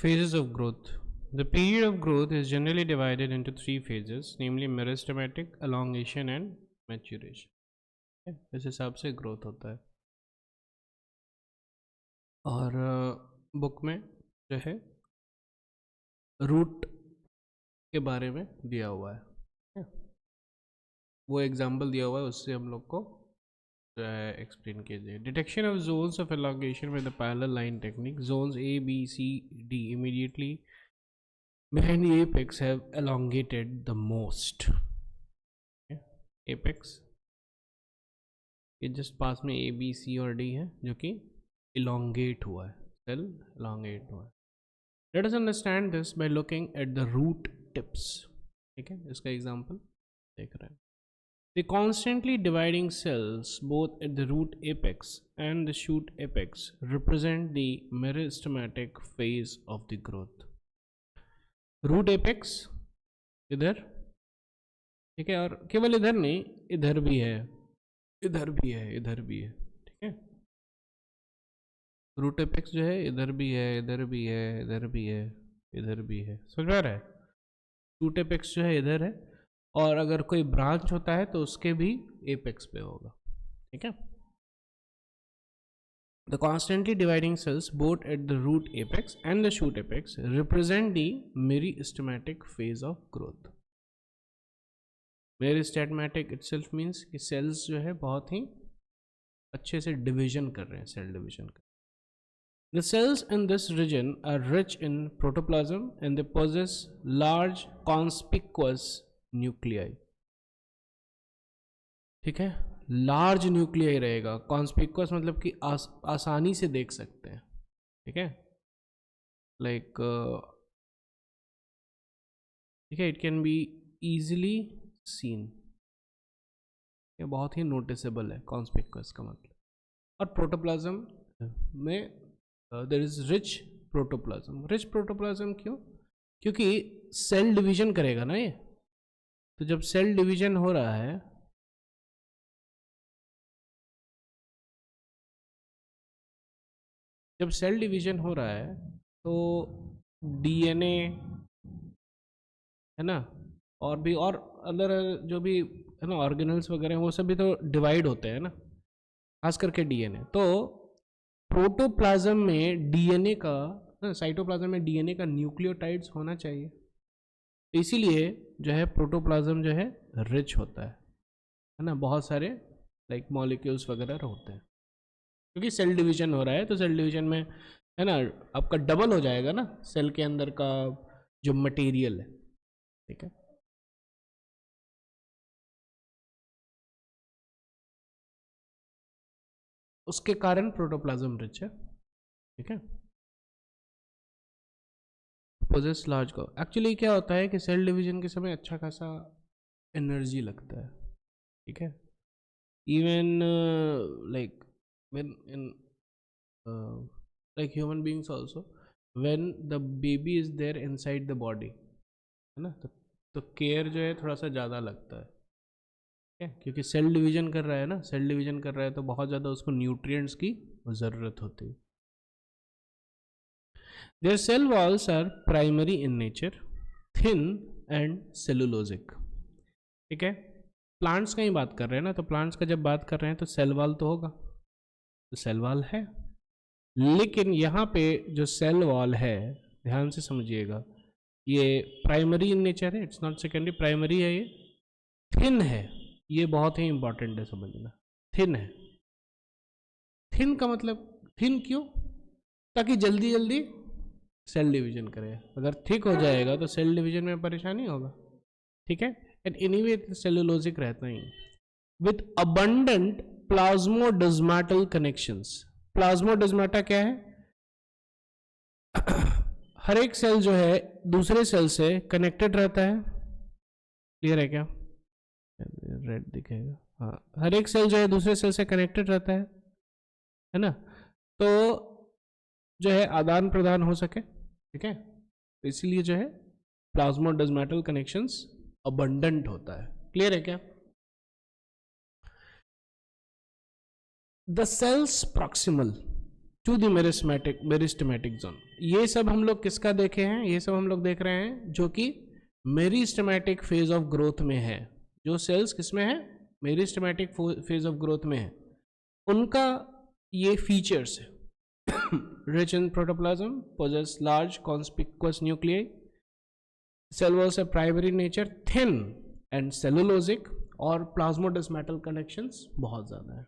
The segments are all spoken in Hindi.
Phases of growth. The period of growth is generally divided into three phases, namely meristematic, elongation and maturation. इस हिसाब से ग्रोथ होता है। और बुक में जो है रूट के बारे में दिया हुआ है, वो एग्जाम्पल दिया हुआ है, उससे हम लोग को जो है एक्सप्लेन कीजिए। Detection of zones of elongation with the parallel line technique. Zones A B C D immediately behind the apex have elongated the most. apex ये जस्ट पास में ए बी सी और डी है जो कि elongate हुआ है, सेल elongate हुआ है। Let us understand this by looking at the root tips. ठीक है, इसका एग्जांपल देख रहे हैं। The constantly dividing cells both at the root apex and the shoot apex represent the meristematic phase of the growth. Root apex इधर, ठीक है, और केवल इधर नहीं, इधर भी है, इधर भी है, इधर भी है, ठीक है। रूट एपेक्स जो है इधर भी है, इधर भी है, इधर भी है, इधर भी है, समझ में आ रहा है। रूट एपेक्स जो है इधर है, और अगर कोई ब्रांच होता है तो उसके भी एपेक्स पे होगा, ठीक है। The constantly dividing cells both at the root apex and the shoot apex represent the meristematic phase of growth. Meristematic itself means कि cells जो है बहुत ही अच्छे से division कर रहे हैं, cell division कर। The cells in this region are rich in protoplasm and they possess large conspicuous nuclei. ठीक है, लार्ज न्यूक्लियाई रहेगा, कॉन्स्पिक्वस मतलब कि आसानी से देख सकते हैं, ठीक है, लाइक ठीक है, it can be easily seen, ये बहुत ही नोटिसेबल है कॉन्स्पिक्वस का मतलब। और प्रोटोप्लाज्म में there is rich protoplasm. Rich protoplasm क्यों? क्योंकि सेल डिवीजन करेगा ना ये, तो जब सेल डिवीजन हो रहा है जब सेल डिवीजन हो रहा है तो डीएनए है ना, और भी और अदर जो भी है ना ऑर्गेनल्स वगैरह वो सब भी तो डिवाइड होते हैं ना, खास करके डीएनए। तो प्रोटोप्लाज्म में डीएनए का, साइटोप्लाज्म में डीएनए का न्यूक्लियोटाइड्स होना चाहिए, इसीलिए जो है प्रोटोप्लाज्म जो है रिच होता है ना, बहुत सारे लाइक मॉलिक्यूल्स वगैरह होते हैं, क्योंकि सेल डिवीजन हो रहा है। तो सेल डिवीजन में है ना आपका डबल हो जाएगा ना सेल के अंदर का जो मटेरियल है, ठीक है। उसके कारण प्रोटोप्लाज्म रिच है, ठीक है। पोजेस लार्ज को एक्चुअली क्या होता है कि सेल डिवीजन के समय अच्छा खासा एनर्जी लगता है, ठीक है। Even like when in like human beings also, when the baby is there inside the body है ना, तो केयर जो है थोड़ा सा ज़्यादा लगता है, ठीक है, क्योंकि सेल डिवीजन कर रहा है ना, सेल डिवीजन कर रहा है तो बहुत ज़्यादा उसको न्यूट्रिएंट्स की ज़रूरत होती है। Their cell walls are primary in nature, thin and cellulosic, ठीक है। प्लांट्स का ही बात कर रहे हैं ना, तो प्लांट्स का जब बात कर रहे हैं तो सेल वॉल तो होगा, तो सेल वॉल है, लेकिन यहाँ पे जो सेल वॉल है ध्यान से समझिएगा, ये प्राइमरी इन नेचर है, इट्स नॉट सेकेंडरी, प्राइमरी है, ये थिन है, ये बहुत ही इंपॉर्टेंट है समझना, थिन है। थिन का मतलब, थिन क्यों? ताकि जल्दी जल्दी सेल डिवीजन करे। अगर थिक हो जाएगा तो सेल डिवीजन में परेशानी होगा, ठीक है। एंड एनीवे सेलुलोजिक रहता ही विथ अबंडेंट प्लाज्मोडेस्माटल कनेक्शंस। प्लाज्मोडेस्माटा क्या है? हर एक सेल जो है दूसरे सेल से कनेक्टेड रहता है, क्लियर है क्या? रेड दिखेगा, हाँ, हर एक सेल जो है दूसरे सेल से कनेक्टेड रहता है ना, तो जो है आदान प्रदान हो सके, ठीक है, तो इसीलिए जो है प्लाज्मोडेस्माटल कनेक्शंस अबंडेंट होता है, क्लियर है क्या? The cells proximal to the meristematic zone. ये सब हम लोग किसका देखे हैं? ये सब हम लोग देख रहे हैं जो कि मेरिस्टेमेटिक फेज ऑफ ग्रोथ में है। जो सेल्स किसमें है? मेरिस्टेमेटिक फेज ऑफ ग्रोथ में है, उनका ये फीचर्स है। Rich in protoplasm, possess large conspicuous nuclei, cell walls है primary nature, thin and cellulosic, और प्लाज्मोडेस्माटल कनेक्शंस बहुत ज्यादा है।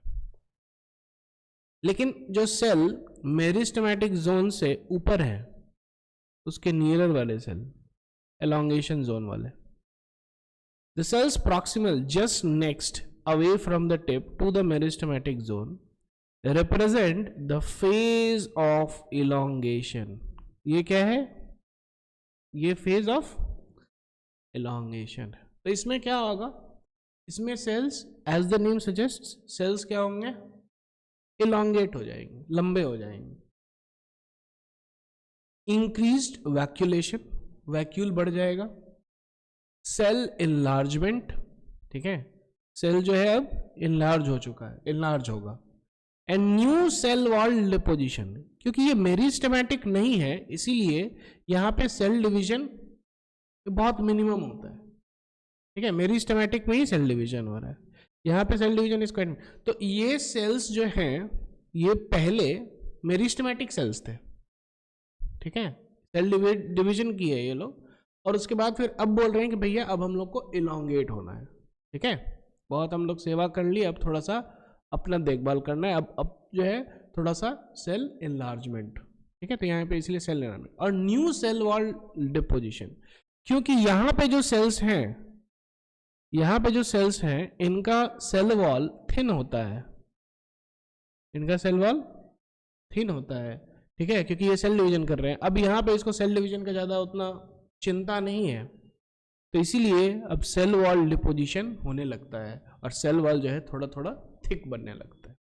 लेकिन जो सेल मेरिस्टेमेटिक जोन से ऊपर है उसके नियरर वाले सेल एलोंगेशन जोन वाले, the cells proximal just next away from the tip to the meristematic zone represent the phase of elongation। ये क्या है? ये phase of elongation। तो इसमें क्या होगा? इसमें cells as the name suggests cells क्या होंगे? elongate हो जाएंगे, लंबे हो जाएंगे। increased vacuolation, वैक्यूल बढ़ जाएगा। cell enlargement, ठीक है, सेल जो है अब enlarge हो चुका है, enlarge होगा। And new cell wall deposition, क्योंकि ये मेरिस्टेमेटिक नहीं है इसीलिए यहाँ पे सेल डिवीजन बहुत मिनिमम होता है, ठीक है। मेरिस्टेमेटिक में ही सेल डिवीजन हो रहा है, यहाँ पे सेल डिवीजन इसको। तो ये सेल्स जो हैं ये पहले मेरिस्टेमेटिक सेल्स थे, ठीक है, सेल डिवीजन की है ये लोग, और उसके बाद फिर अब बोल रहे हैं कि भैया अब हम लोग को इलोंगेट होना है, ठीक है। बहुत हम लोग सेवा कर ली, अब थोड़ा सा अपना देखभाल करना है। अब जो है थोड़ा सा सेल एनलार्जमेंट, ठीक है। तो यहाँ पे इसलिए सेल एनलार्जमेंट और न्यू सेल वॉल डिपोजिशन, क्योंकि यहाँ पे जो सेल्स हैं, यहाँ पे जो सेल्स हैं इनका सेल वॉल थिन होता है, इनका सेल वॉल थिन होता है, ठीक है, क्योंकि ये सेल डिवीजन कर रहे हैं। अब यहाँ पे इसको सेल डिवीजन का ज़्यादा उतना चिंता नहीं है, तो इसीलिए अब सेल वॉल डिपोजिशन होने लगता है और सेल वॉल जो है थोड़ा थोड़ा थिक बनने लगता है।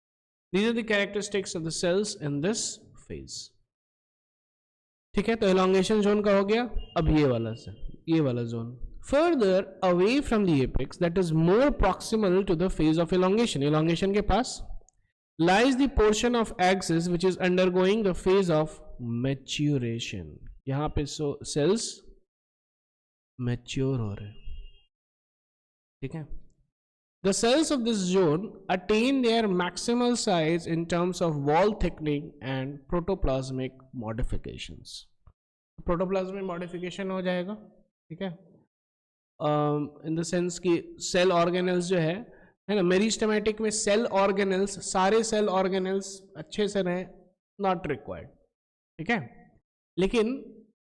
These are the characteristics of the cells in this phase, ठीक है। तो elongation जोन का हो गया। अब ये वाला zone further away from the apex, that is more proximal to the phase of elongation, elongation के पास lies the portion of axis which is undergoing the phase of maturation। यहाँ पे cells mature हो रहे हैं, ठीक है। The cells of this zone attain their maximal size in terms of wall thickening and protoplasmic modifications। Protoplasmic modification हो जाएगा, ठीक है, in the sense कि cell organelles जो है ना, मेरिस्टेमेटिक में cell organelles, सारे cell organelles अच्छे से रहे, not required, ठीक है। लेकिन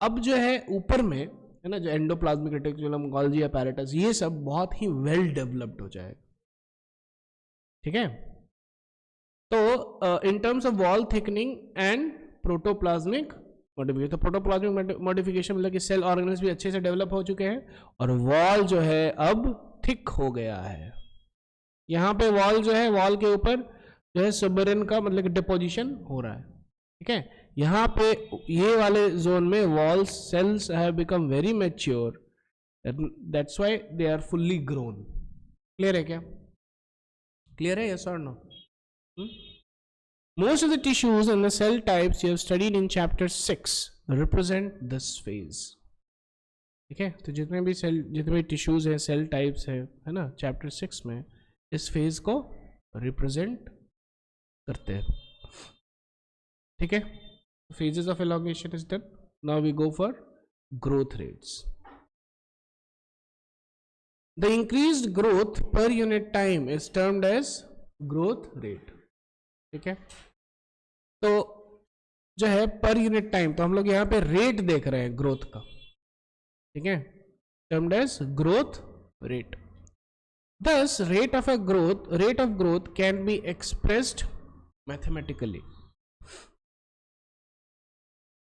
अब जो है ऊपर में है ना, जो एंडोप्लाज्मिक रेटिकुलम, गोल्गी अपैरेटस, ये सब बहुत ही वेल डेवलप्ड हो जाएगा, ठीक है। तो in terms of wall thickening and protoplasmic modification, तो प्रोटोप्लाज्मिक मॉडिफिकेशन मतलब कि सेल ऑर्गेनल्स भी अच्छे से डेवलप हो चुके हैं और वॉल जो है अब थिक हो गया है। यहाँ पे वॉल जो है, वॉल के ऊपर जो है सुबेरिन का मतलब कि डिपोजिशन हो रहा है, ठीक है। यहाँ पे ये वाले जोन में wall cells have become very mature, that's why they are fully grown. Clear है क्या? क्लियर है, yes or no? Most of the tissues and the cell types you have studied in chapter 6 represent this phase, ठीक है। तो जितने भी सेल, जितने भी टिश्यूज हैं, सेल टाइप्स है ना, चैप्टर 6 में इस फेज को रिप्रेजेंट करते हैं, ठीक है। Phases of elongation is done. Now we go for growth rates. The increased growth per unit time is termed as growth rate, ठीक है। तो जो है पर यूनिट टाइम, तो हम लोग यहाँ पे रेट देख रहे हैं ग्रोथ का, ठीक है, termed as growth rate. Thus rate of growth can be expressed mathematically।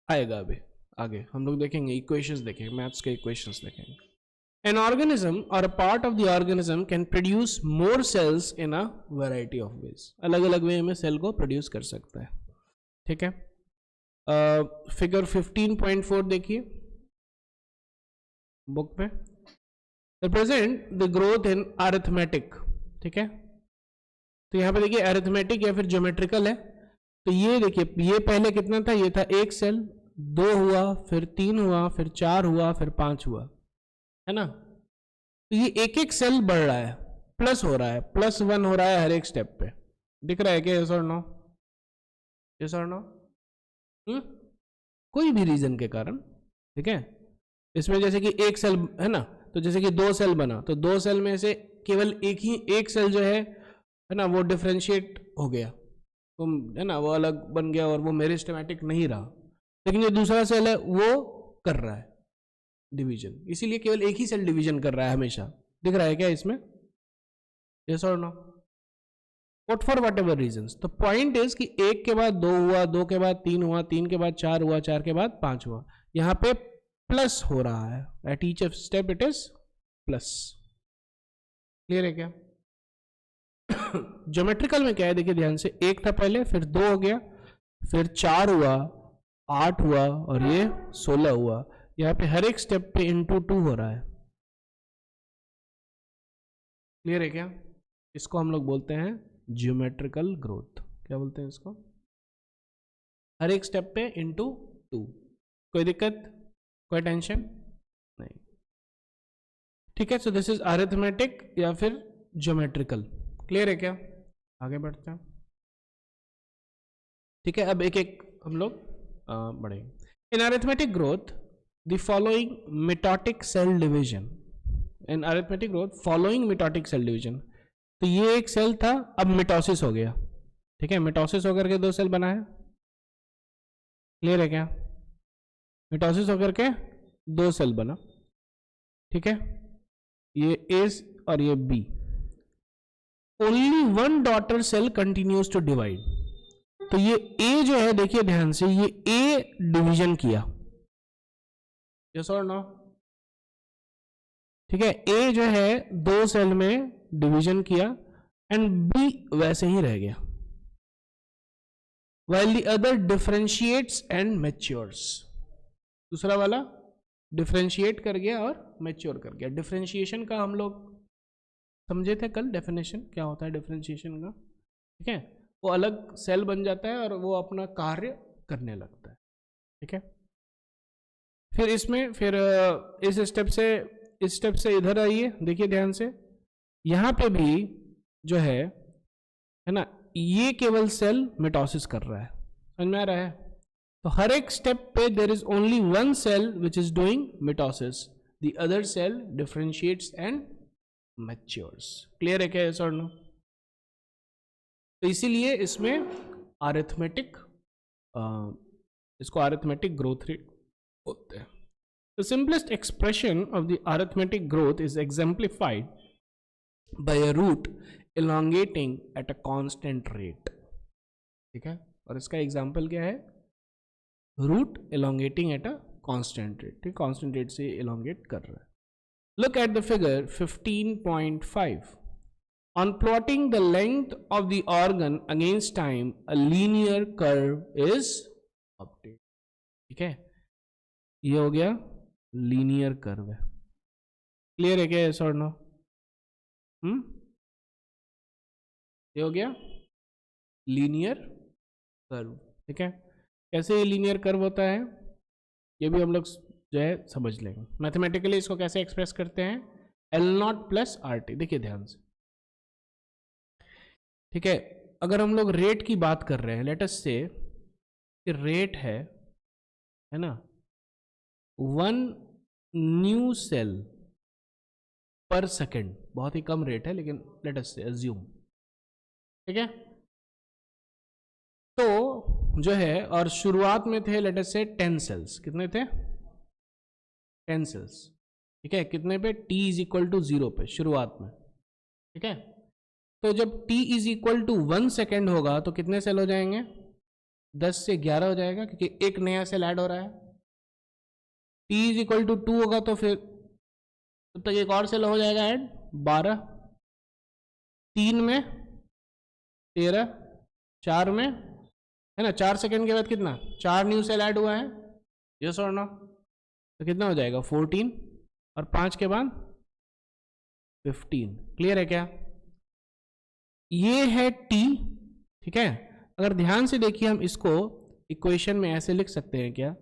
आएगा अभी आगे हम लोग देखेंगे, इक्वेशंस देखेंगे, मैथ्स के इक्वेशंस देखेंगे। An organism or a part of the organism can produce more cells in a variety of ways। अलग अलग वे में सेल को प्रोड्यूस कर सकता है, ठीक है। फिगर 15.4 देखिए बुक पे, represent the growth in arithmetic, ठीक है। तो यहाँ पे देखिए अरिथमेटिक या फिर ज्योमेट्रिकल है, तो ये देखिए, ये पहले कितना था, ये था एक सेल, 2 हुआ, फिर 3 हुआ, फिर 4 हुआ, फिर 5 हुआ, है ना। तो ये एक एक सेल बढ़ रहा है, प्लस हो रहा है, +1 हो रहा है हर एक स्टेप पे। दिख रहा है क्या? यस और नो? यस और नो? कोई भी रीजन के कारण, ठीक है। इसमें जैसे कि एक सेल है ना, तो जैसे कि 2 सेल बना, तो 2 सेल में से केवल एक सेल जो है ना, वो डिफ्रेंशिएट हो गया, तो है ना, वो अलग बन गया और वो मेरिस्टेमेटिक नहीं रहा। लेकिन जो दूसरा सेल है वो कर रहा है डिवीजन, इसीलिए केवल एक ही सेल डिवीजन कर रहा है हमेशा। दिख रहा है क्या इसमें? यस और no? What for whatever reason. तो पॉइंट इज कि 1 के बाद 2 हुआ, 2 के बाद 3 हुआ, 3 के बाद 4 हुआ, 4 के बाद 5 हुआ, यहाँ पे प्लस हो रहा है, at each step it is plus. Clear है क्या? ज्योमेट्रिकल में क्या है, देखिए ध्यान से, 1 था पहले, फिर 2 हो गया, फिर 4 हुआ, 8 हुआ, और ये 16 हुआ। यहाँ पे हर एक स्टेप पे इंटू 2 हो रहा है। क्लियर है क्या? इसको हम लोग बोलते हैं ज्योमेट्रिकल ग्रोथ। क्या बोलते हैं इसको? हर एक स्टेप पे इंटू 2। कोई दिक्कत, कोई टेंशन नहीं, ठीक है। सो दिस इज अरिथमेटिक या फिर ज्योमेट्रिकल। क्लियर है क्या? आगे बढ़ते हैं, ठीक है। अब एक एक हम लोग बढ़ेंगे। In arithmetic growth the following mitotic cell division, in arithmetic growth following mitotic cell division. तो ये एक सेल था, अब मिटोसिस हो गया, ठीक है। मिटोसिस होकर के 2 सेल बना है। क्लियर है क्या? मिटोसिस होकर के 2 सेल बना, ठीक है। ये ए और ये B. Only 1 daughter cell continues to divide. तो ये ए जो है, देखिए ध्यान से, ये ए डिवीजन किया, यस और नो? ठीक है, ए जो है 2 सेल में डिवीजन किया एंड बी वैसे ही रह गया, while the other differentiates and matures। दूसरा वाला डिफ्रेंशिएट कर गया और मैच्योर कर गया। डिफ्रेंशिएशन का हम लोग समझे थे कल, डेफिनेशन क्या होता है डिफ्रेंशिएशन का, ठीक है। वो अलग सेल बन जाता है और वो अपना कार्य करने लगता है, ठीक है। फिर इसमें फिर इस स्टेप से इधर आइए, देखिए ध्यान से, यहाँ पे भी जो है ना, ये केवल सेल मिटोसिस कर रहा है, समझ में आ रहा है। तो हर एक स्टेप पे there is only 1 cell which is doing mitosis, the other cell differentiates and matures. Clear है क्या, यस और नो? तो इसीलिए इसमें अरिथमेटिक, इसको अरिथमेटिक ग्रोथ रेट बोलते हैं। The simplest expression of the arithmetic growth is exemplified by a root elongating at a constant rate, ठीक है। और इसका एग्जाम्पल क्या है? Root elongating at a constant rate, ठीक, constant rate से elongate कर रहा है। Look at the figure 15.5. On plotting the length of the organ against time, a linear curve is obtained, ठीक है। ये हो गया लीनियर कर्व है। क्लियर है क्या, यस और नो? ये हो गया लीनियर कर्व, ठीक है। कैसे ये लीनियर कर्व होता है, ये भी हम लोग जो है समझ लेंगे। मैथमेटिकली इसको कैसे एक्सप्रेस करते हैं, L0 + RT। देखिए ध्यान से, ठीक है। अगर हम लोग रेट की बात कर रहे हैं, लेट अस से रेट है ना, 1 न्यू सेल पर सेकेंड, बहुत ही कम रेट है, लेकिन लेट अस से अज्यूम, ठीक है। तो जो है, और शुरुआत में थे लेट अस से 10 सेल्स, कितने थे? 10 सेल्स, ठीक है। कितने पे? t = 0 पे शुरुआत में, ठीक है। तो जब t = 1 सेकेंड होगा तो कितने सेल हो जाएंगे? 10 से 11 हो जाएगा, क्योंकि एक नया सेल ऐड हो रहा है। t = 2 होगा तो फिर तब तक एक और सेल हो जाएगा ऐड, 12, 3 में 13, 4 में, है ना, 4 सेकेंड के बाद कितना? 4 न्यू सेल ऐड हुआ है, यस और नो? तो कितना हो जाएगा? 14, और 5 के बाद 15। क्लियर है क्या? ये है t, ठीक है। अगर ध्यान से देखिए हम इसको इक्वेशन में ऐसे लिख सकते हैं क्या,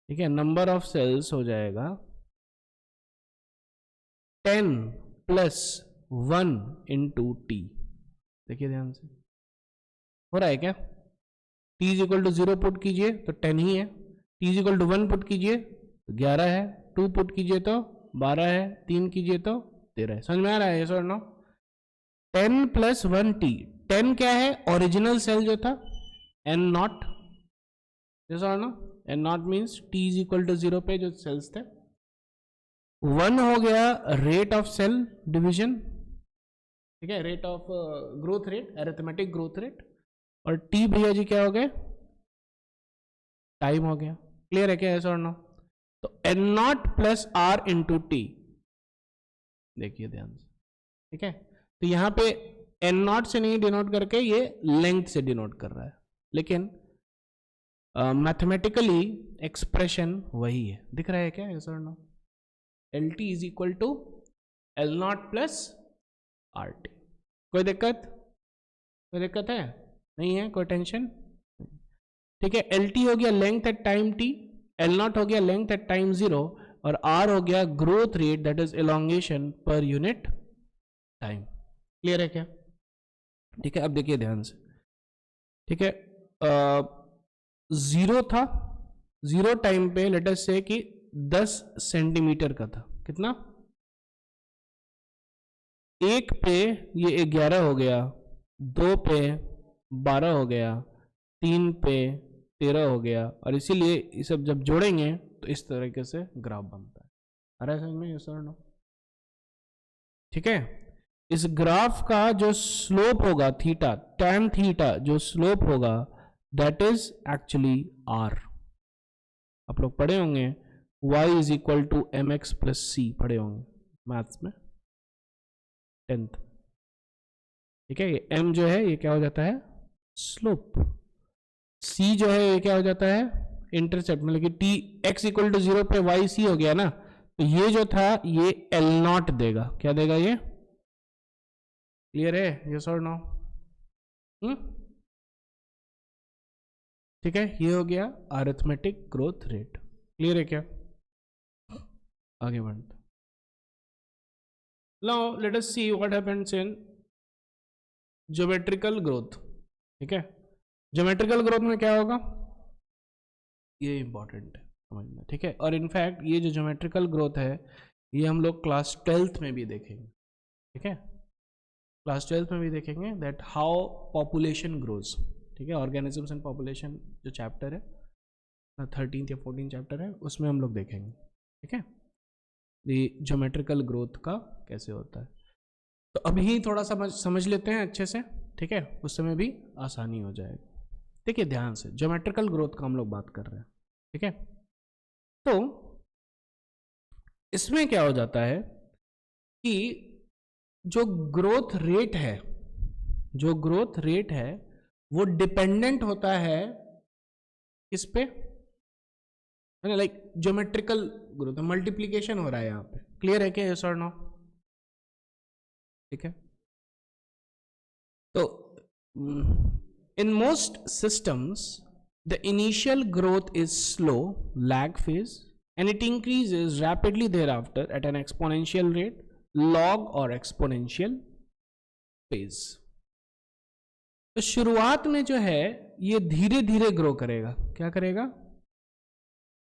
ठीक है, नंबर ऑफ सेल्स हो जाएगा 10 प्लस 1 इंटू टी। देखिए ध्यान से हो रहा है क्या, t is equal to 0 put कीजिए तो 10 ही है, t is equal to 1 put कीजिए तो 11 है, 2 पुट कीजिए तो 12 है, 3 कीजिए तो 13 है। समझ में आ रहा है, सर नो? 10 प्लस 1 टी, 10 क्या है, ओरिजिनल सेल जो था एन नॉट, और no, N naught means T is equal to 0 पे जो सेल्स थे। 1 हो गया रेट ऑफ सेल डिवीजन, ठीक है, rate of growth rate, arithmetic growth rate, और टी भैया जी क्या हो गए, टाइम हो गया। क्लियर है क्या, ऐसा और नो? तो N naught plus R into T, देखिए ध्यान से, ठीक है, तो यहां पे एन नॉट से नहीं डिनोट करके ये लेंथ से डिनोट कर रहा है, लेकिन मैथमेटिकली एक्सप्रेशन वही है। दिख रहा है क्या, ऐसा और no? L T is equal to L naught plus R T. कोई दिक्कत, कोई दिक्कत है नहीं है, कोई टेंशन, ठीक है। एल टी हो गया length at time T, L naught हो गया लेंथ एट टाइम 0, और आर हो गया growth rate that is elongation per unit time. Clear है क्या, ठीक है। अब देखिए ध्यान से, ठीक है, 0 था, 0 टाइम पे लेट अस से कि 10 सेंटीमीटर का था, कितना, 1 पे ये 11 हो गया, 2 पे 12 हो गया, 3 पे 13 हो गया, और इसीलिए ये सब जब जोड़ेंगे तो इस तरीके से ग्राफ बनता है। आ रहा है समझ में, ये सर नो? ठीक है, इस ग्राफ का जो स्लोप होगा थीटा, tan थीटा जो स्लोप होगा दैट इज एक्चुअली आर। आप लोग पढ़े होंगे y is equal to M X plus C, पढ़े होंगे मैथ्स में 10th, ठीक है। ये m जो है ये क्या हो जाता है, स्लोप, c जो है ये क्या हो जाता है, इंटरसेप्ट, मतलब कि t x इक्वल टू 0 पे y c हो गया ना, तो ये जो था ये एल नॉट देगा, क्या देगा ये, क्लियर है, यस और नो? ठीक है, ये हो गया अरिथमेटिक ग्रोथ रेट। क्लियर है क्या, आगे बढ़ते। Now let us see what happens in geometrical growth. ठीक है, ज्योमेट्रिकल ग्रोथ में क्या होगा, ये इंपॉर्टेंट है समझना, ठीक है। और इनफैक्ट ये जो ज्योमेट्रिकल ग्रोथ है ये हम लोग क्लास 12th में भी देखेंगे, ठीक है, क्लास 12th में भी देखेंगे दैट हाउ पॉपुलेशन ग्रोज, ठीक है। ऑर्गेनिजम्स एंड पॉपुलेशन जो चैप्टर है 13th या 14th चैप्टर है उसमें हम लोग देखेंगे, ठीक है, ये ज्योमेट्रिकल ग्रोथ का कैसे होता है। तो अभी थोड़ा समझ लेते हैं अच्छे से, ठीक है, उस समय भी आसानी हो जाएगी। देखिए ध्यान से, ज्योमेट्रिकल ग्रोथ का हम लोग बात कर रहे हैं, ठीक है। तो इसमें क्या हो जाता है कि जो ग्रोथ रेट है, जो ग्रोथ रेट है वो डिपेंडेंट होता है किस पे, लाइक ज्योमेट्रिकल ग्रोथ, मल्टीप्लीकेशन हो रहा है यहाँ पे। क्लियर है क्या, यस और नो? ठीक है, तो in most systems the initial growth is slow, lag phase, and it increases rapidly thereafter at an exponential rate, log or exponential phase. तो शुरुआत में जो है ये धीरे धीरे ग्रो करेगा, क्या करेगा,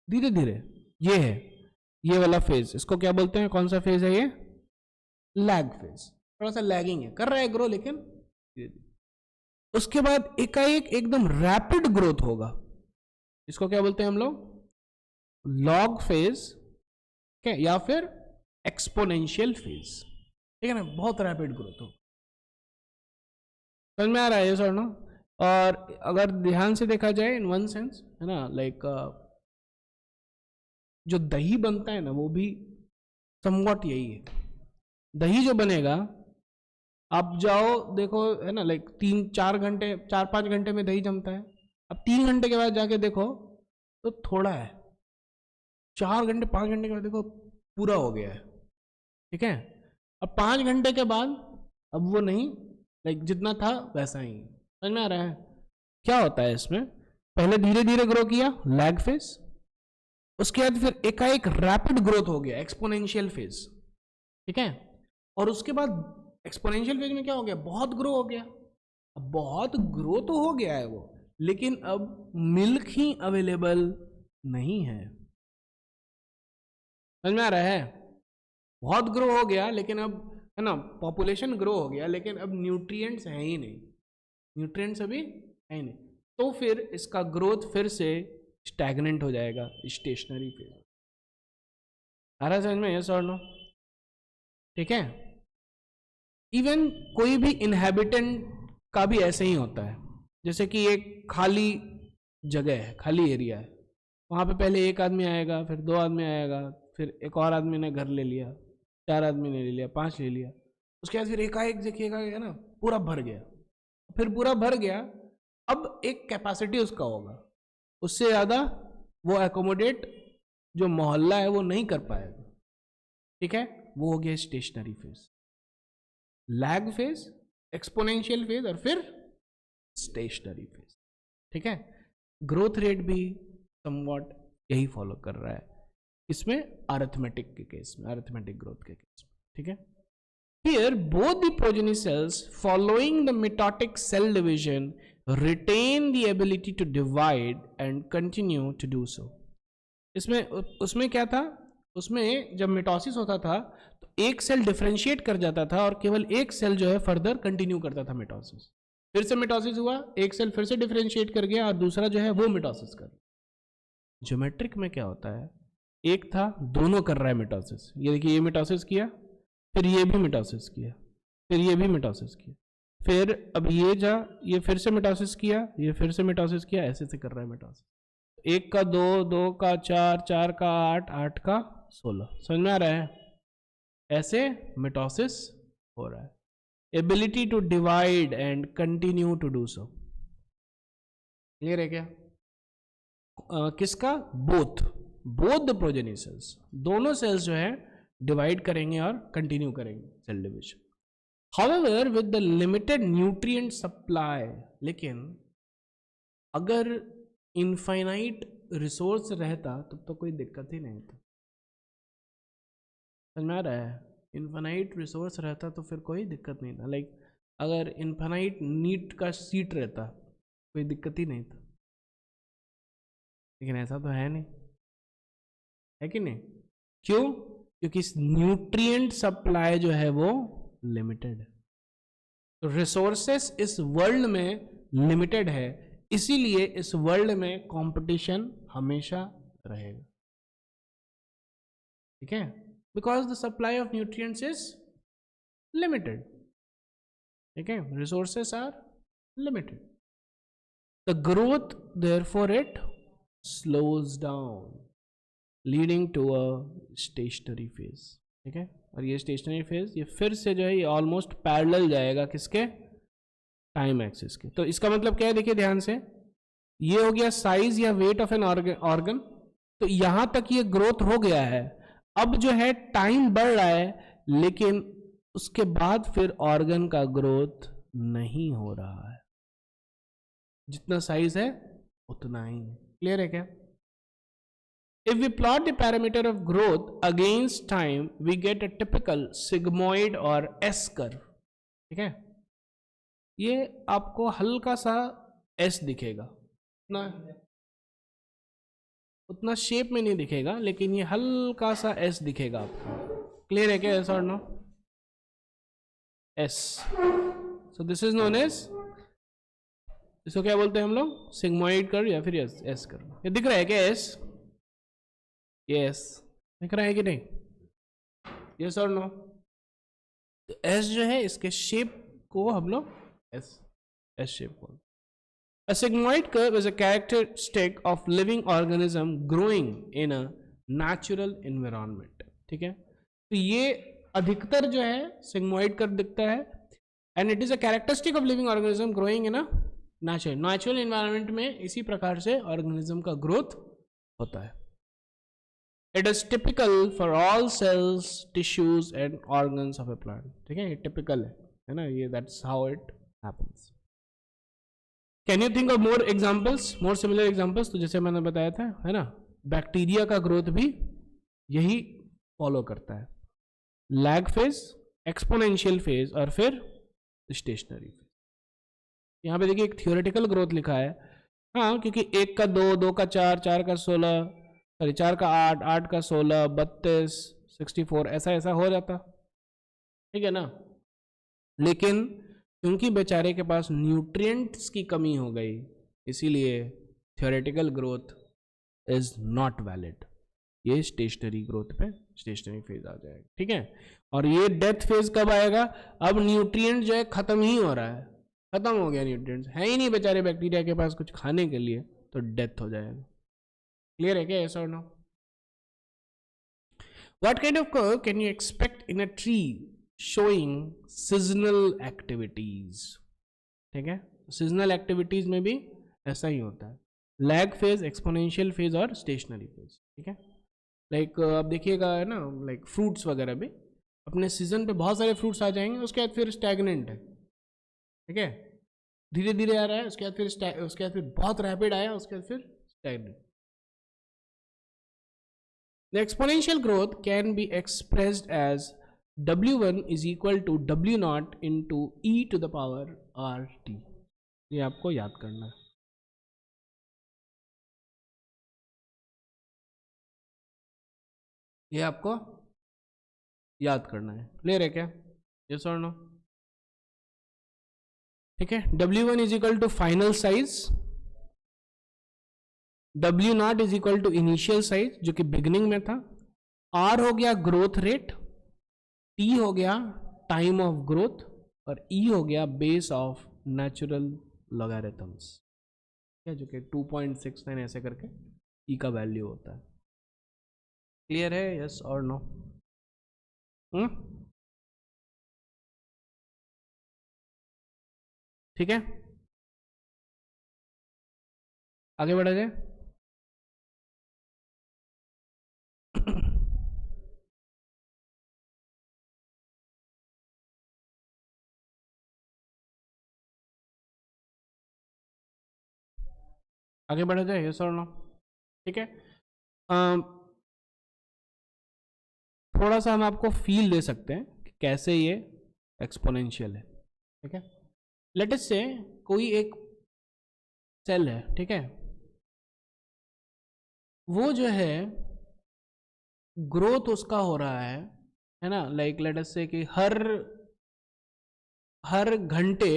धीरे धीरे, ये है ये वाला फेज, इसको क्या बोलते हैं, कौन सा फेज है ये, लैग फेज, थोड़ा सा लैगिंग है, कर रहा है ग्रो लेकिन धीरे धीरे। उसके बाद एकाएक एकदम रैपिड ग्रोथ होगा, इसको क्या बोलते हैं हम लोग, लॉग फेज, क्या, या फिर एक्सपोनेंशियल फेज, ठीक है ना, बहुत रैपिड ग्रोथ हो। समझ में आ रहा है ये सर ना? और अगर ध्यान से देखा जाए इन वन सेंस, है ना, लाइक जो दही बनता है ना वो भी समवॉट यही है। दही जो बनेगा, आप जाओ देखो, है ना, लाइक 3-4 घंटे 4-5 घंटे में दही जमता है। अब 3 घंटे के बाद जाके देखो तो थोड़ा है, 4 घंटे 5 घंटे के बाद देखो पूरा हो गया है, ठीक है। अब 5 घंटे के बाद अब वो नहीं, लाइक जितना था वैसा ही। समझ में आ रहा है? क्या होता है इसमें, पहले धीरे धीरे ग्रो किया, लैग फेज, उसके बाद फिर एकाएक रैपिड ग्रोथ हो गया, एक्सपोनेंशियल फेज, ठीक है। और उसके बाद एक्सपोनेंशियल फेज में क्या हो गया, बहुत ग्रो हो गया। अब बहुत ग्रो तो हो गया है वो, लेकिन अब मिल्क ही अवेलेबल नहीं है। समझ में आ रहा है, बहुत ग्रो हो गया लेकिन अब, है ना, पॉपुलेशन ग्रो हो गया लेकिन अब न्यूट्रिएंट्स हैं ही नहीं, न्यूट्रिएंट्स अभी है ही नहीं, तो फिर इसका ग्रोथ फिर से स्टैग्नेंट हो जाएगा, स्टेशनरी फेज। आ रहा है समझ में, यस और नो, ठीक है। इवन कोई भी इनहेबिटेंट का भी ऐसे ही होता है, जैसे कि एक खाली जगह है, खाली एरिया है, वहाँ पे पहले एक आदमी आएगा, फिर 2 आदमी आएगा, फिर एक और आदमी ने घर ले लिया, 4 आदमी ने ले लिया, 5 ले लिया, उसके बाद फिर एकाएक देखिएगा है ना पूरा भर गया, फिर पूरा भर गया, अब एक कैपेसिटी उसका होगा, उससे ज़्यादा वो एकोमोडेट जो मोहल्ला है वो नहीं कर पाएगा, ठीक है। वो हो गया stationary phase, lag phase, exponential phase और फिर स्टेशनरी फेज, ठीक है। ग्रोथ रेट भी समवॉट यही फॉलो कर रहा है इसमें, अरिथमेटिक के केस में, अरिथमेटिक ग्रोथ के केस में, ठीक है। Here both the progeny cells following the mitotic cell division retain the ability to divide and continue to do so. उसमें क्या था, उसमें जब मिटोसिस होता था तो एक सेल डिफरेंशिएट कर जाता था और केवल एक सेल जो है फर्दर कंटिन्यू करता था मिटोसिस, फिर से मिटोसिस हुआ, एक सेल फिर से डिफरेंशिएट कर गया और दूसरा जो है वो मिटोसिस कर। ज्योमेट्रिक में क्या होता है, एक था दोनों कर रहा है मिटोसिस, ये देखिए ये मिटोसिस किया, फिर ये भी मिटोसिस किया, फिर ये भी मिटोसिस किया, फिर अब ये फिर से मिटोसिस किया, ये फिर से मिटोसिस किया, ऐसे से कर रहा है मिटोसिस, 1 का 2, 2 का 4, 4 का 8, 8 का 16, समझ में आ रहा है, ऐसे मिटोसिस हो रहा है। Ability to divide and continue to do so, clear है क्या? किसका, बोथ द प्रोजेनी सेल्स, दोनों सेल्स जो है डिवाइड करेंगे और कंटिन्यू करेंगे cell division. However with the limited nutrient supply, लेकिन अगर इनफाइनाइट रिसोर्स रहता तब तो कोई दिक्कत ही नहीं था, समझ में आ रहा है, इनफाइनाइट रिसोर्स रहता तो फिर कोई दिक्कत नहीं था, लाइक अगर इनफाइनाइट नीट का सीट रहता कोई दिक्कत ही नहीं था, लेकिन ऐसा तो है नहीं, है कि नहीं? क्यों? क्योंकि न्यूट्रिएंट सप्लाई जो है वो लिमिटेड है, तो रिसोर्सेस इस वर्ल्ड में लिमिटेड है, इसीलिए इस वर्ल्ड में कंपटीशन हमेशा रहेगा, ठीक है, because the supply of nutrients is limited, ठीक है, resources are limited, the growth therefore it slows down leading to a stationary phase, ठीक है। और ये स्टेशनरी फेज ये फिर से जो है ये ऑलमोस्ट पैरेलल जाएगा किसके, टाइम एक्सिस के। तो इसका मतलब क्या है, देखिए ध्यान से, ये हो गया साइज या वेट ऑफ एन ऑर्गन, तो यहां तक ये ग्रोथ हो गया है, अब जो है टाइम बढ़ रहा है, लेकिन उसके बाद फिर ऑर्गन का ग्रोथ नहीं हो रहा है, जितना साइज है उतना ही, क्लियर है क्या? If we plot the parameter of growth against time, we get a typical sigmoid or S curve, ठीक है। ये आपको हल्का सा S दिखेगा, उतना शेप में नहीं दिखेगा, लेकिन ये हल्का सा S दिखेगा आपको, क्लियर है क्या? S और no? S, so this is known as, इसको क्या बोलते हैं हम लोग, सिग्मोइड कर्व या फिर S कर्व। ये दिख रहा है क्या S? यस, दिख रहा है कि नहीं? यस और नो? तो एस जो है इसके शेप को हम लोग एस शेप बोलते हैं। A sigmoid curve is a characteristic of living organism growing in a natural environment, ठीक है। तो ये अधिकतर जो है sigmoid curve दिखता है, and it is a characteristic of living organism growing in a natural environment में इसी प्रकार से organism का growth होता है। It is typical for all cells, tissues and organs of a plant, ठीक है, ये typical है ना, ये that's how it happens। Can you think of more examples, more similar examples? तो जैसे मैंने बताया था, है ना, बैक्टीरिया का ग्रोथ भी यही फॉलो करता है, लैग फेज, एक्सपोनेंशियल फेज और फिर स्टेशनरी फेज। यहाँ पे देखिए एक थियोरेटिकल ग्रोथ लिखा है, हाँ, क्योंकि 1 का 2, 2 का 4, 4 का 16, सॉरी 4 का 8, 8 का 16, 32, 64, ऐसा ऐसा हो जाता, ठीक है ना। लेकिन क्योंकि बेचारे के पास न्यूट्रिएंट्स की कमी हो गई, इसीलिए theoretical growth is not valid, ये स्टेशनरी ग्रोथ पे, स्टेशनरी फेज आ जाएगा, ठीक है। और ये डेथ फेज कब आएगा? अब न्यूट्रिएंट जो है खत्म ही हो रहा है, खत्म हो गया, न्यूट्रिएंट्स है ही नहीं बेचारे बैक्टीरिया के पास कुछ खाने के लिए, तो डेथ हो जाएगा। क्लियर है क्या? यस और no? What kind of curve can you expect in a tree showing seasonal activities? ठीक है, सीजनल एक्टिविटीज में भी ऐसा ही होता है, लैग फेज, एक्सपोनेंशियल फेज और स्टेशनरी फेज, ठीक है। लाइक आप देखिएगा, है ना, लाइक फ्रूट्स वगैरह भी अपने सीजन पे बहुत सारे फ्रूट्स आ जाएंगे, उसके बाद फिर स्टैगनेंट है, ठीक है, धीरे धीरे आ रहा है, उसके बाद फिर बहुत रैपिड आया, उसके बाद फिर stagnant. The exponential growth can be expressed as W1 is equal to W0 into e to the power RT। ये आपको याद करना है। ये आपको याद करना है। क्लियर है क्या? यस और नो? ठीक है, W1 is equal to final size, W0 is equal to initial size जो कि बिगिनिंग में था, R हो गया ग्रोथ रेट, T हो गया टाइम ऑफ ग्रोथ और E हो गया बेस ऑफ नेचुरल लॉगरिथम्स, जो कि 2.69 ऐसे करके E का वैल्यू होता है। क्लियर है? यस और नो? ठीक है, आगे बढ़ा जाए। आगे बढ़ा जाए, यस और नो? ठीक है, थोड़ा सा हम आपको फील दे सकते हैं कि कैसे ये एक्सपोनेंशियल है, ठीक है। लेट अस से कोई एक सेल है, ठीक है, वो जो है ग्रोथ उसका हो रहा है ना, लाइक लेट अस से कि हर घंटे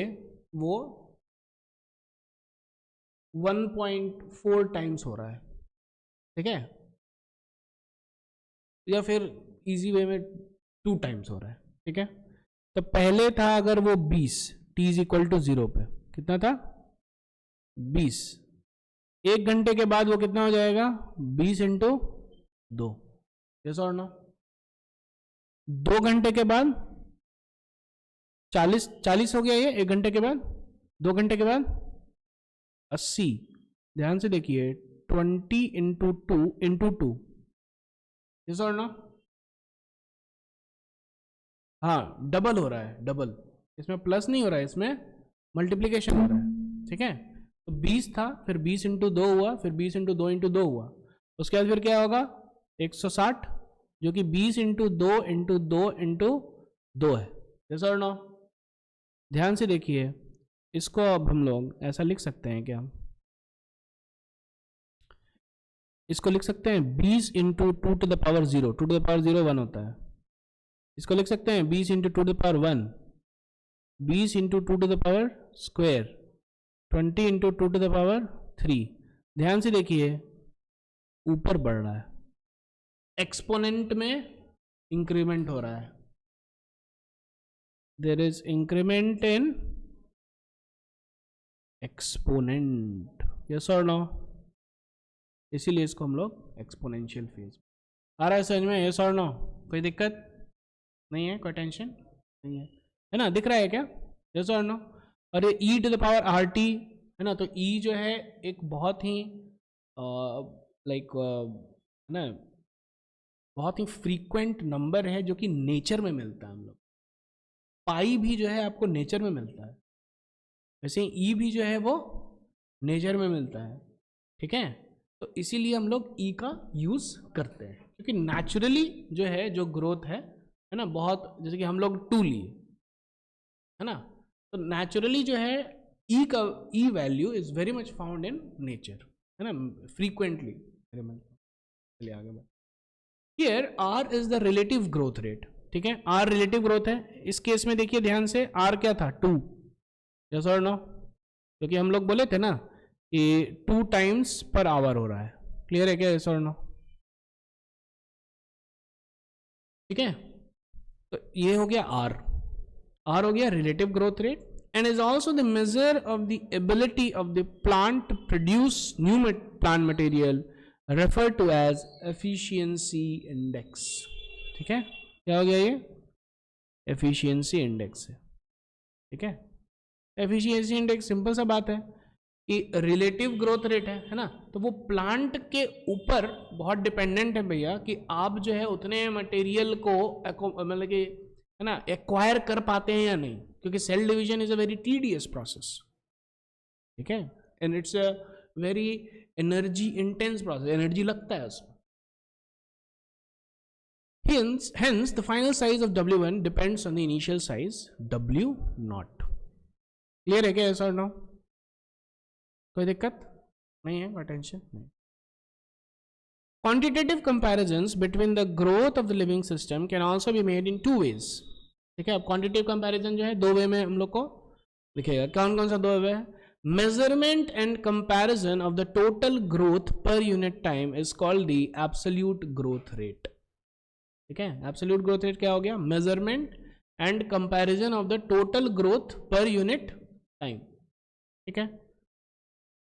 वो 1.4 टाइम्स हो रहा है, ठीक है, या फिर इजी वे में 2 टाइम्स हो रहा है, ठीक है। तो पहले था अगर वो 20, t इज इक्वल टू 0 पे कितना था? 20। 1 घंटे के बाद वो कितना हो जाएगा? 20 इंटू 2, यस और नो? 2 घंटे के बाद 40 हो गया ये, 1 घंटे के बाद, 2 घंटे के बाद 80। ध्यान से देखिए, 20 इंटू 2, यस और नो? हाँ, डबल हो रहा है, डबल, इसमें प्लस नहीं हो रहा है, इसमें मल्टीप्लीकेशन हो रहा है, ठीक है। तो 20 था, फिर 20 इंटू 2 हुआ, फिर 20 इंटू 2 इंटू 2 हुआ, उसके बाद फिर क्या होगा? 160, जो कि 20 इंटू 2 इंटू 2 इंटू 2 है, यस और नो? ध्यान से देखिए, इसको अब हम लोग ऐसा लिख सकते हैं क्या? इसको लिख सकते हैं 20 into 2 to the power 0, 2 to the power 0 1 होता है। इसको लिख सकते हैं 20 into 2 to the power 1, 20 into 2 to the power square, 20 into 2 to the power 3। ध्यान से देखिए, ऊपर बढ़ रहा है, एक्सपोनेंट में इंक्रीमेंट हो रहा है, there is increment in exponent, yes और नो? इसीलिए इसको हम लोग एक्सपोनेंशियल फेज। आ रहा है समझ में? यस और नो? कोई दिक्कत नहीं है, कोई टेंशन नहीं है ना? दिख रहा है क्या? यस और नो? और ये e to the power RT है ना, तो e जो है एक बहुत ही लाइक ना, बहुत ही फ्रीक्वेंट नंबर है जो कि नेचर में मिलता है हम लोग। पाई भी जो है आपको नेचर में मिलता है, वैसे ई भी जो है वो नेचर में मिलता है, ठीक है। तो इसीलिए हम लोग ई का यूज करते हैं, क्योंकि नेचुरली जो है जो ग्रोथ है ना, बहुत, जैसे कि हम लोग 2 लिए है ना, तो नेचुरली जो है ई का e value is very much found in nature, है ना, फ्रीक्वेंटली। चलिए आगे बढ़। Here are is the relative growth rate, ठीक है, आर रिलेटिव ग्रोथ है। इस केस में देखिए ध्यान से, आर क्या था 2, यस और नो, क्योंकि हम लोग बोले थे ना कि 2 टाइम्स पर आवर हो रहा है। क्लियर है क्या, यस और नो? ठीक है, तो ये हो गया आर, आर हो गया relative growth rate, and is also the measure of the ability of the plant to produce new plant material, refer to as efficiency index. ठीक है, क्या हो गया ये? एफिशिएंसी इंडेक्स है, ठीक है। एफिशिएंसी इंडेक्स सिंपल सा बात है कि रिलेटिव ग्रोथ रेट है ना, तो वो प्लांट के ऊपर बहुत डिपेंडेंट है भैया कि आप जो है उतने मटेरियल को मतलब कि है ना एक्वायर कर पाते हैं या नहीं, क्योंकि cell division is a very tedious process, ठीक है, and it's a very energy intense process, energy लगता है उसमें। Hence, the final size of W1 depends on the initial size W0. Clear है क्या, yes or no? कोई दिक्कत नहीं है, टेंशन नहीं। Quantitative comparisons between the growth of the living system can also be made in 2 ways. ठीक है, अब quantitative comparison जो है 2 वे में हम लोग को दिखेगा। कौन कौन सा 2 वे है? Measurement and comparison of the total growth per unit time is called the absolute growth rate. ठीक है, एब्सोल्यूट ग्रोथ रेट क्या हो गया? Measurement and comparison of the total growth per unit time, ठीक है।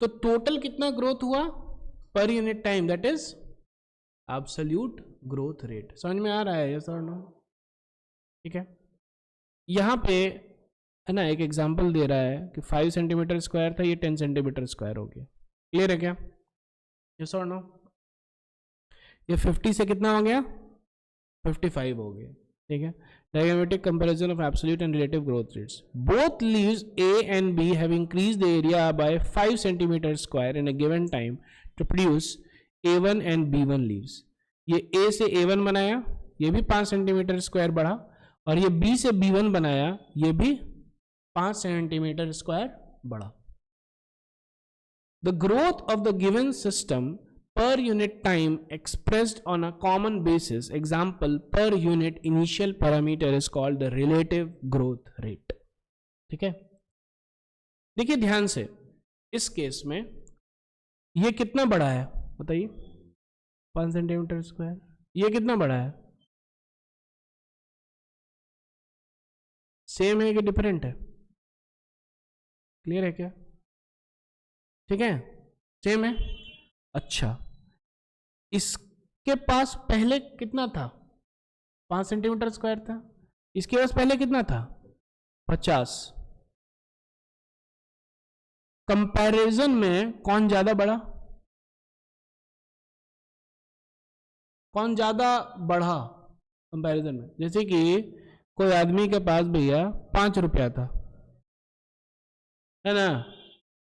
तो टोटल कितना ग्रोथ हुआ per unit time, that is absolute growth rate. समझ में आ रहा है, यस और नो? ठीक है, यहां पे है ना एक एग्जांपल दे रहा है कि 5 सेंटीमीटर स्क्वायर था, ये 10 सेंटीमीटर स्क्वायर हो गया। क्लियर है क्या, यस और नो? ये 50 से कितना हो गया? 55 हो गया, ठीक है। Diagrammatic comparison of absolute and relative growth rates. Both leaves A and B have increased the area by 5 centimeter square in a given time to produce A1 and B1 leaves. ये A से A1 बनाया, ये भी 5 सेंटीमीटर स्क्वायर बढ़ा, और ये B से B1 बनाया, ये भी 5 सेंटीमीटर स्क्वायर बढ़ा। The growth of the given system per unit time expressed on a common basis, example per unit initial parameter, is called the relative growth rate। ठीक है, देखिए ध्यान से, इस केस में ये कितना बड़ा है बताइए? 5 सेंटीमीटर स्क्वायर। ये कितना बड़ा है? सेम है कि डिफरेंट है? क्लियर है क्या? ठीक है, सेम है। अच्छा, इसके पास पहले कितना था? 5 सेंटीमीटर स्क्वायर था। इसके पास पहले कितना था? 50। कंपैरिजन में कौन ज्यादा बड़ा? कौन ज्यादा बढ़ा कंपैरिजन में? जैसे कि कोई आदमी के पास भैया 5 रुपया था, है ना,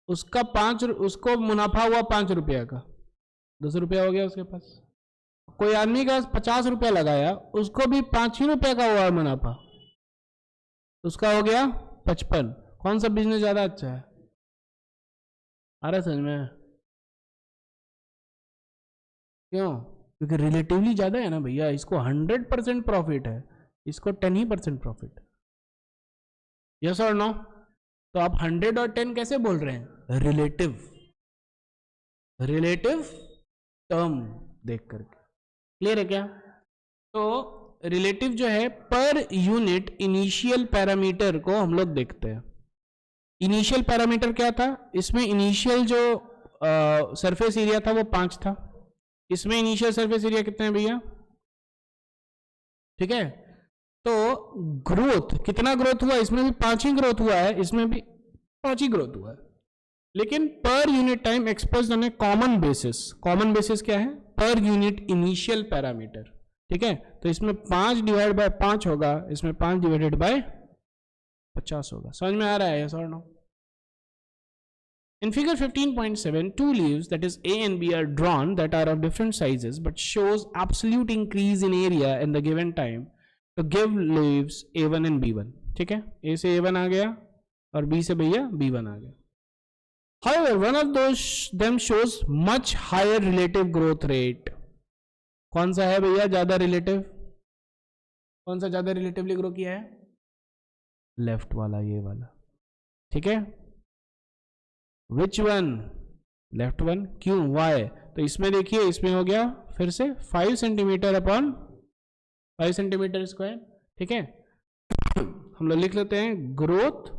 उसको मुनाफा हुआ 5 रुपया का, 10 रुपया हो गया उसके पास। कोई आदमी का 50 रुपया लगाया, उसको भी 5 ही रुपया का हुआ मुनाफा, उसका हो गया 55। कौन सा बिजनेस ज्यादा अच्छा है? आ रहा समझ में? क्यों? क्योंकि रिलेटिवली ज्यादा है ना भैया, इसको 100% प्रॉफिट है, इसको 10% प्रॉफिट। यस और नो? तो आप 100 और 10 कैसे बोल रहे हैं? रिलेटिव टर्म देख करके। क्लियर है क्या? तो रिलेटिव जो है पर यूनिट इनिशियल पैरामीटर को हम लोग देखते हैं। इनिशियल पैरामीटर क्या था? इसमें इनिशियल जो सरफेस एरिया था वो 5 था। इसमें इनिशियल सरफेस एरिया कितना है भैया? ठीक है, तो ग्रोथ कितना ग्रोथ हुआ? इसमें भी 5 ही ग्रोथ हुआ है, इसमें भी 5 ही ग्रोथ हुआ है, लेकिन per unit time expressed on A common basis. Common basis क्या है? Per unit initial parameter. ठीक है, तो इसमें 5 डिवाइड बाय 5 होगा, इसमें 5 डिवाइडेड बाय 50 होगा। समझ में आ रहा है, यस और no? In figure 15.7, two leaves, that is A and B, are drawn that are of different sizes but shows absolute increase in area in the given time to give leaves A1 and B1. ठीक है, A से A1 आ गया और B से भैया B1 आ गया. However, one of them shows much higher relative growth rate. कौन सा है भैया ज्यादा रिलेटिव? कौन सा ज्यादा रिलेटिवली ग्रो किया है? लेफ्ट वाला, ये वाला. ठीक है, विच वन? Left one. क्यों? वाई? तो इसमें देखिए, इसमें हो गया फिर से 5 सेंटीमीटर अपॉन 5 सेंटीमीटर स्क्वायर. ठीक है, हम लोग लिख लेते हैं growth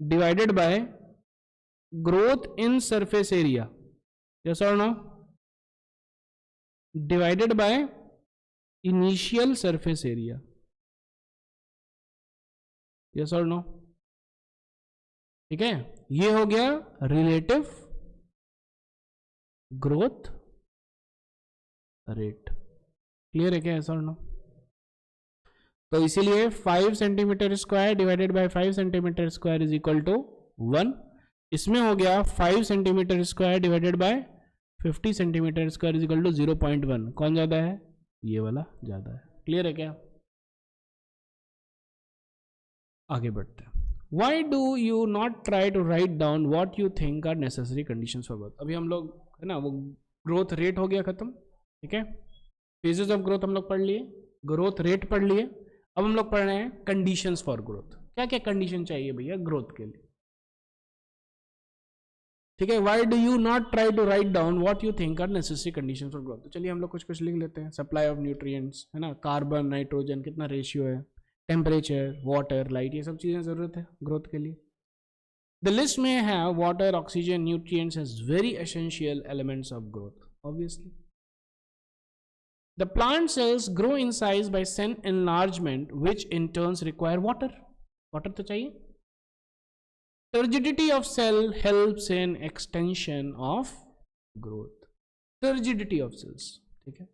divided by growth in surface area. Yes और no? Divided by initial surface area. Yes और नो? ठीक है, ये हो गया रिलेटिव ग्रोथ रेट. क्लियर है क्या? यस और नो? तो इसीलिए 5 centimetre square divided by 5 centimetre square is equal to 1. इसमें हो गया 5 centimetre square divided by 50 centimetre square is equal to 0.1. कौन ज्यादा है? ये वाला ज्यादा है. क्लियर है क्या? आगे बढ़ते हैं. Why do you not try to write down what you think are necessary conditions for growth? अभी हम लोग है ना, वो ग्रोथ रेट हो गया खत्म. ठीक है, फेजेस ऑफ ग्रोथ हम लोग पढ़ लिए, ग्रोथ रेट पढ़ लिए. अब हम लोग पढ़ रहे हैं कंडीशंस फॉर ग्रोथ. क्या क्या कंडीशन चाहिए भैया ग्रोथ के लिए? ठीक है, why do you not try to write down what you think are necessary conditions for growth? तो चलिए हम लोग कुछ कुछ लिख लेते हैं. सप्लाई ऑफ न्यूट्रिएंट्स है ना, कार्बन, नाइट्रोजन, कितना रेशियो है, टेम्परेचर, वाटर, लाइट, ये सब चीजें जरूरत है ग्रोथ के लिए. द लिस्ट में है water, oxygen, nutrients as very essential elements of growth. Obviously the plant cells grow in size by cell enlargement which in turns require water. Water तो चाहिए. Turgidity of cell helps in extension of growth. Turgidity of cells. ठीक है,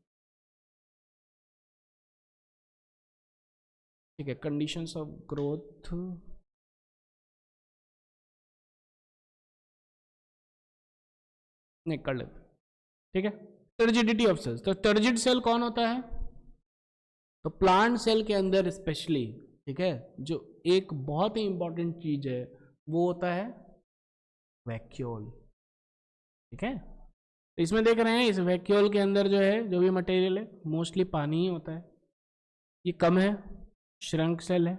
ठीक है, कंडीशंस ऑफ ग्रोथ. नहीं कर लेते. ठीक है, टर्जिडिटी ऑफ सेल्स. तो टर्जिड सेल कौन होता है? तो प्लांट सेल के अंदर स्पेशली, ठीक है, जो एक बहुत ही इंपॉर्टेंट चीज है वो होता है वैक्यूल. ठीक है, तो इसमें देख रहे हैं इस वैक्यूल के अंदर जो है, जो भी मटेरियल है, मोस्टली पानी ही होता है. ये कम है, श्रंक सेल है.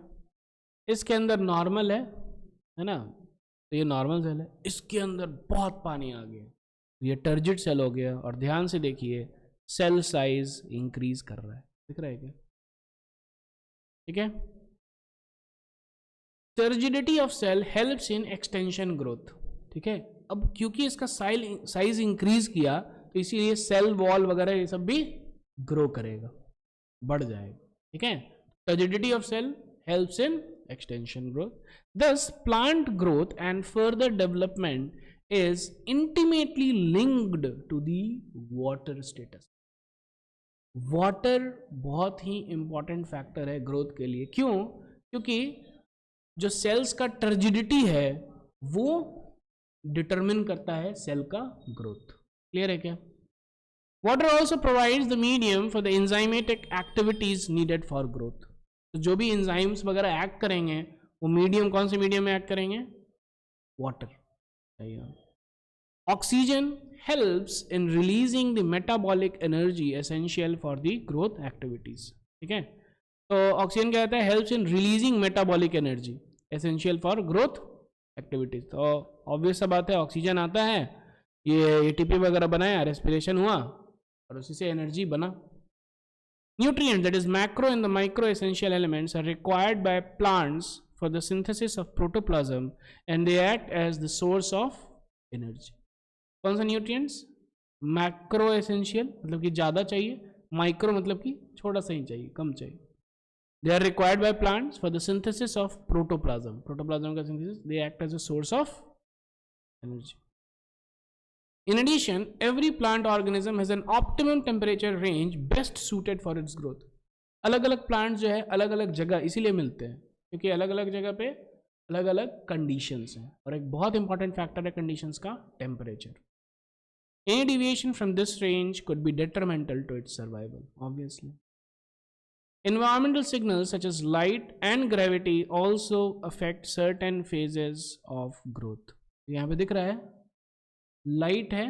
इसके अंदर नॉर्मल है ना, तो ये नॉर्मल सेल है. इसके अंदर बहुत पानी आ गया, ये टर्जिड सेल हो गया. और ध्यान से देखिए, सेल साइज इंक्रीज कर रहा है. दिख रहा है क्या? ठीक है, turgidity of cell helps in extension growth. ठीक है, अब क्योंकि इसका साइज इंक्रीज किया तो इसीलिए सेल वॉल वगैरह ये सब भी ग्रो करेगा, बढ़ जाएगा. ठीक है, turgidity of cell helps in extension growth. Thus, plant growth and further development is intimately linked to the water status. Water बहुत ही important factor है growth के लिए. क्यों? क्योंकि जो cells का turgidity है वो determine करता है cell का growth. Clear है क्या? Water also provides the medium for the enzymatic activities needed for growth. तो जो भी एंजाइम्स वगैरह एक्ट करेंगे वो मीडियम, कौन से मीडियम में एक्ट करेंगे? Water. Oxygen helps in releasing the metabolic energy essential for the growth activities. ठीक है, तो ऑक्सीजन क्या होता है? Helps in releasing metabolic energy essential for growth activities. तो ऑब्वियस सा बात है, ऑक्सीजन आता है, ये एटीपी वगैरह बनाया, रेस्पिरेशन हुआ और उसी से एनर्जी बना. Nutrients, that is macro and the micro essential elements, are required by plants for the synthesis of protoplasm and they act as the source of energy. कौन सा nutrients? Macro essential मतलब कि ज़्यादा चाहिए, micro मतलब कि छोटा सा ही चाहिए, कम चाहिए. They are required by plants for the synthesis of protoplasm. Protoplasm का synthesis, they act as a source of energy. In addition, every plant organism has an optimum temperature range best suited for its growth. अलग अलग प्लांट जो है अलग अलग जगह इसीलिए मिलते हैं क्योंकि अलग अलग जगह पे अलग अलग कंडीशंस हैं, और एक बहुत इंपॉर्टेंट फैक्टर है कंडीशंस का temperature. Any deviation from this range could be detrimental to its survival, obviously. Environmental signals such as light and gravity also affect certain phases of growth. यहाँ पे दिख रहा है लाइट है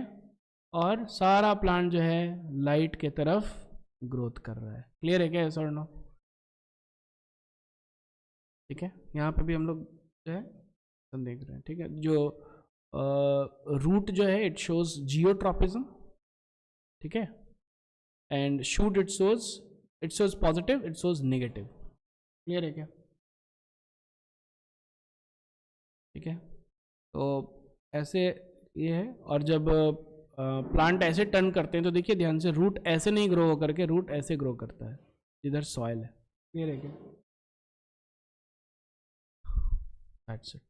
और सारा प्लांट जो है लाइट के तरफ ग्रोथ कर रहा है. क्लियर है क्या, सर? नो, ठीक है. यहाँ पे भी हम लोग जो है देख रहे हैं, ठीक है. जो रूट जो है इट शोज जियोट्रॉपिज्म, ठीक है. And shoot it shows positive, it shows negative. Clear है क्या? ठीक है. तो ऐसे ये है. और जब प्लांट ऐसे टर्न करते हैं तो देखिए ध्यान से, रूट ऐसे नहीं ग्रो करके रूट ऐसे ग्रो करता है जिधर सॉइल है. क्लियर है क्या? That's it.